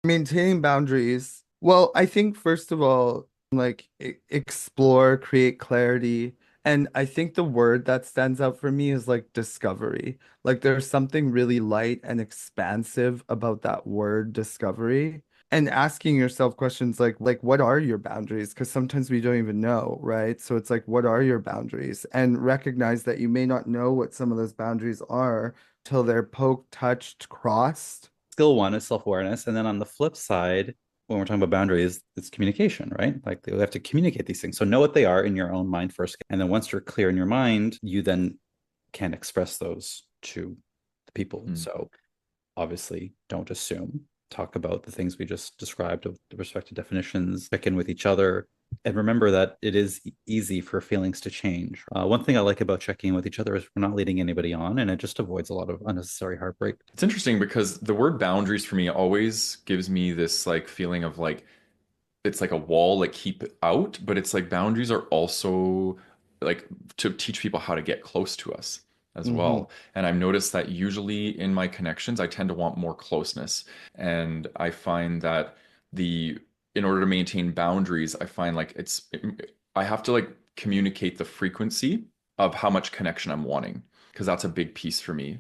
Maintaining boundaries. Well, I think first of all, like explore, create clarity. And I think the word that stands out for me is like discovery. Like there's something really light and expansive about that word discovery. And asking yourself questions like what are your boundaries? Because sometimes we don't even know, right? So it's like, what are your boundaries? And recognize that you may not know what some of those boundaries are till they're poked, touched, crossed. Skill one is self-awareness. And then on the flip side, when we're talking about boundaries, it's communication, right? Like we have to communicate these things. So know what they are in your own mind first. And then once you're clear in your mind, you then can express those to the people. Mm. So obviously don't assume. Talk about the things we just described of the respective definitions, check in with each other, and remember that it is easy for feelings to change. One thing I like about checking in with each other is we're not leading anybody on, and it just avoids a lot of unnecessary heartbreak. It's interesting because the word boundaries for me always gives me this like feeling of like it's like a wall, like keep it out, but it's like boundaries are also like to teach people how to get close to us as Hmm. well. And I've noticed that usually in my connections, I tend to want more closeness. And I find that the in order to maintain boundaries, I find like I have to like communicate the frequency of how much connection I'm wanting, because that's a big piece for me.